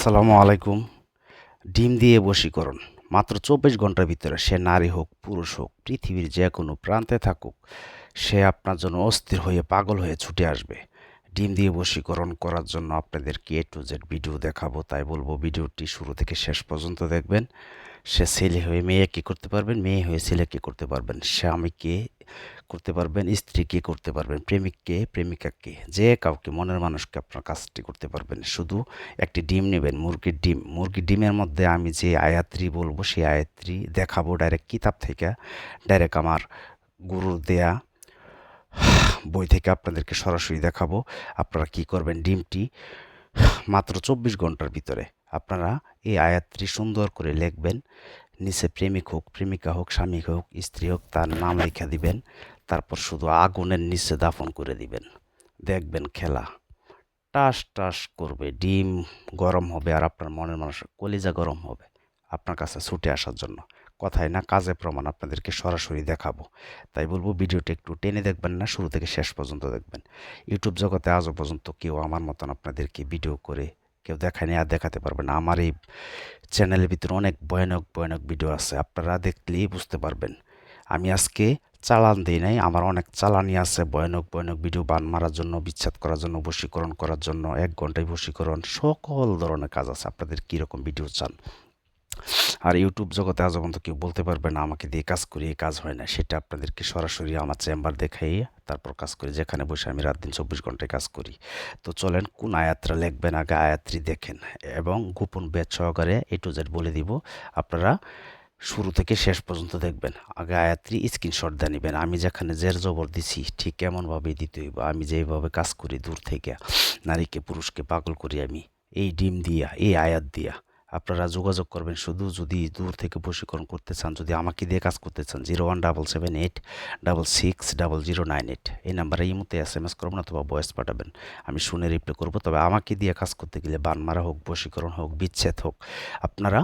আসসালামু আলাইকুম। ডিম দিয়ে বশীকরণ মাত্র ২৪ ঘন্টার ভিতরে সে নারী হোক পুরুষ হোক পৃথিবীর যে কোনো প্রান্তে থাকুক সে আপনার জন্য অস্থির হয়ে পাগল হয়ে ছুটে আসবে। ডিম দিয়ে বশীকরণ করার জন্য আপনাদেরকে A to Z ভিডিও দেখাবো, তাই বলবো ভিডিওটি শুরু থেকে শেষ পর্যন্ত দেখবেন। সে ছেলে হয়ে মেয়েকে করতে পারবেন, মেয়ে হয়ে ছেলেকে করতে পারবেন, স্বামীকে করতে পারবেন, স্ত্রীকে করতে পারবেন, প্রেমিককে প্রেমিকাকে, যে কাউকে মনের মানুষকে আপনার কাজটি করতে পারবেন। শুধু একটি ডিম নেবেন, মুরগির ডিম। মুরগির ডিমের মধ্যে আমি যে আয়াত্রী বলবো সেই আয়াত্রী দেখাবো ডাইরেক্ট কিতাব থেকে, ডাইরেক্ট আমার গুরুর দেয়া বই থেকে আপনাদেরকে সরাসরি দেখাবো। আপনারা কি করবেন, ডিমটি মাত্র ২৪ ঘন্টার ভিতরে আপনারা এই আয়াতটি সুন্দর করে লিখবেন। নিচে প্রেমিক হোক, প্রেমিকা হোক, স্বামী হোক, স্ত্রী হোক, তার নাম লিখে দিবেন। তারপর শুধু আগুনের নিচে দাফন করে দিবেন। দেখবেন খেলা টাস টাস করবে, ডিম গরম হবে আর আপনার মনের মানুষের কলিজা গরম হবে আপনার কাছে ছুটে আসার জন্য। কথায় না কাজে প্রমাণ আপনাদেরকে সরাসরি দেখাবো। তাই বলবো ভিডিওটি একটু টেনে দেখবেন না, শুরু থেকে শেষ পর্যন্ত দেখবেন। ইউটিউব জগতে আজও পর্যন্ত কেউ আমার মতন আপনাদেরকে ভিডিও করে কেউ দেখায়নি আর দেখাতে পারবে না। আমার এই চ্যানেলের ভিতরে অনেক ভয়ানক ভয়ানক ভিডিও আছে, আপনারা দেখলেই বুঝতে পারবেন। আমি আজকে চালান দিই নাই, আমার অনেক চালানি আছে ভয়ানক ভয়ানক ভিডিও বান মারার জন্য, বিচ্ছেদ করার জন্য, বশীকরণ করার জন্য, ১ ঘন্টায় বশীকরণ, সকল ধরনের কাজ আছে। আপনাদের কীরকম ভিডিও চান? আর ইউটিউব জগতে আজ পর্যন্ত কেউ বলতে পারবে না আমাকে দিয়ে কাজ করি, এই কাজ হয় না। সেটা আপনাদেরকে সরাসরি আমার চেম্বার দেখাই তারপর কাজ করি, যেখানে বসে আমি রাত দিন ২৪ ঘন্টায় কাজ করি। তো চলেন কোন আয়াতটা লিখবেন আগে আয়াতটি দেখেন এবং গোপন বেদ সহকারে A to Z বলে দিব। আপনারা শুরু থেকে শেষ পর্যন্ত দেখবেন। আগে আয়াতটি স্ক্রিনশট দিয়ে নেবেন। আমি যেখানে জের জবর দিছি ঠিক এমনভাবেই দিতে হইব। আমি যেইভাবে কাজ করি দূর থেকে নারীকে পুরুষকে পাগল করি আমি এই ডিম দিয়া, এই আয়াত দিয়া। আপনারা যোগাযোগ করবেন শুধু যদি দূর থেকে বশীকরণ করতে চান, যদি আমাকে দিয়ে কাজ করতে চান 017786600988 এই নাম্বারে ইমোতে SMS করবেন অথবা ভয়েস পাঠাবেন, আমি শুনে রিপ্লাই করব। তবে আমাকে দিয়ে কাজ করতে গেলে বানমারা হোক, বশীকরণ হোক, বিচ্ছেদ হোক, আপনারা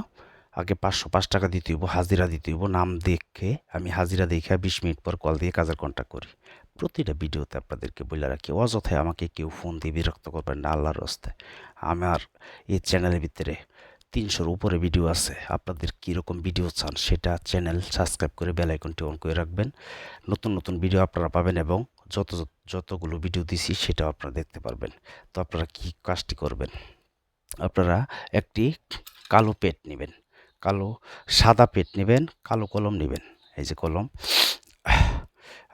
আগে ৫০৫ টাকা দিতে হইব, হাজিরা দিতে হইব। নাম দেখে আমি হাজিরা দেখে ২০ মিনিট পর কল দিয়ে কাজের কন্ট্যাক্ট করি। প্রতিটা ভিডিওতে আপনাদেরকে বলে রাখি, অযথায় আমাকে কেউ ফোন দিয়ে বিরক্ত করবেন না আল্লাহর রাস্তায়। আমার এই চ্যানেলের ভিতরে ৩০০-র উপরে ভিডিও আছে। আপনাদের কীরকম ভিডিও চান সেটা চ্যানেল সাবস্ক্রাইব করে বেল আইকনটি অন করে রাখবেন। নতুন নতুন ভিডিও আপনারা পাবেন এবং যতগুলো ভিডিও দিছি সেটাও আপনারা দেখতে পারবেন। তো আপনারা কি কাজটি করবেন, আপনারা একটি কালো পেট নেবেন, সাদা পেট নেবেন, কালো কলম নেবেন। এই যে কলম,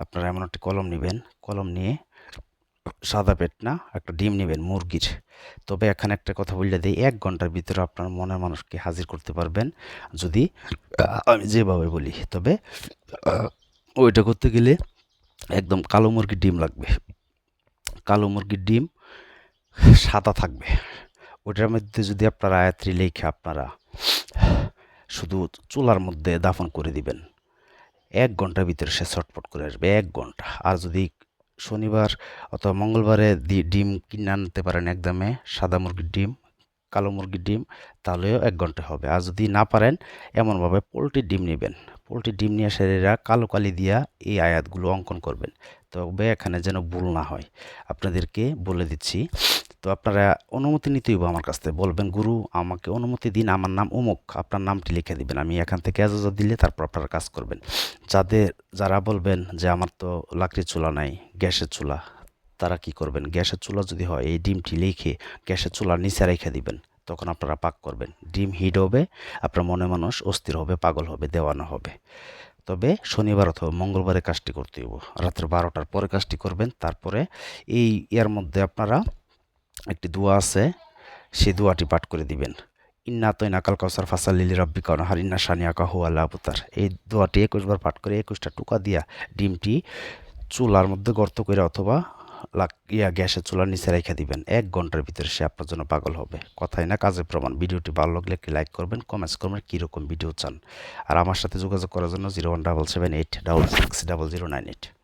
আপনারা এমন একটি কলম নেবেন। কলম নিয়ে সাদা পেট না, একটা ডিম নেবেন মুরগির। তবে এখানে একটা কথা বলে দিই, ১ ঘন্টার ভিতরে আপনার মনের মানুষকে হাজির করতে পারবেন যদি আমি যেভাবে বলি। তবে ওইটা করতে গেলে একদম কালো মুরগির ডিম লাগবে। কালো মুরগির ডিম সাদা থাকবে। ওটার মধ্যে যদি আপনারা আয়াত্রী লেখে আপনারা শুধু চুলার মধ্যে দাফন করে দিবেন, ১ ঘন্টার ভিতরে সে ছটফট করে আসবে। ১ ঘন্টা। আর যদি শনিবার অথবা মঙ্গলবারে ডিম কিনে আনতে পারেন একদমে সাদা মুরগির ডিম, কালো মুরগির ডিম, তাহলেও ১ ঘন্টা হবে। আর যদি না পারেন এমনভাবে পোলট্রির ডিম নেবেন। পোলট্রির ডিম নিয়ে সেরা কালো কালি দিয়া এই আয়াতগুলো অঙ্কন করবেন। তবে এখানে যেন ভুল না হয় আপনাদেরকে বলে দিচ্ছি। তো আপনারা অনুমতি নিতে হইব আমার কাছ থেকে, বলবেন গুরু আমাকে অনুমতি দিন, আমার নাম অমুক, আপনার নামটি লিখে দিবেন। আমি এখান থেকে এজাজত দিলে তারপর আপনারা কাজ করবেন। যারা বলবেন যে আমার তো লাকড়ির চুলা নাই, গ্যাসের চুলা, তারা কি করবেন, গ্যাসের চুলা যদি হয় এই ডিমটি লিখে গ্যাসের চুলার নিচে রেখে দিবেন। তখন আপনারা পাক করবেন, ডিম হিট হবে, আপনার মনে মানুষ অস্থির হবে, পাগল হবে, দেওয়ানো হবে। তবে শনিবার অথবা মঙ্গলবারে কাজটি করতে হইব, রাত্রে ১২টার পরে কাজটি করবেন। তারপরে এই এর মধ্যে আপনারা একটি দোয়া আছে, সেই দোয়াটি পাঠ করে দিবেন। ইন্না আতাইনা কাল কাউসার ফাসাল্লি রাব্বিকা ওয়ানহার ইন্না শানিয়াকা হুয়াল আবতার। এই দোয়াটি ২১ বার পাঠ করে ২১টা টুকা দিয়া ডিমটি চুলার মধ্যে গর্ত করে অথবা গ্যাসের চুলার নিচে রেখে দিবেন। ১ ঘন্টার ভিতরে সে আপনার জন্য পাগল হবে। কথাই না কাজে প্রমাণ। ভিডিওটি ভালো লাগলে একটি লাইক করবেন, কমেন্টস করবেন কীরকম ভিডিও চান। আর আমার সাথে যোগাযোগ করার জন্য 017786600988।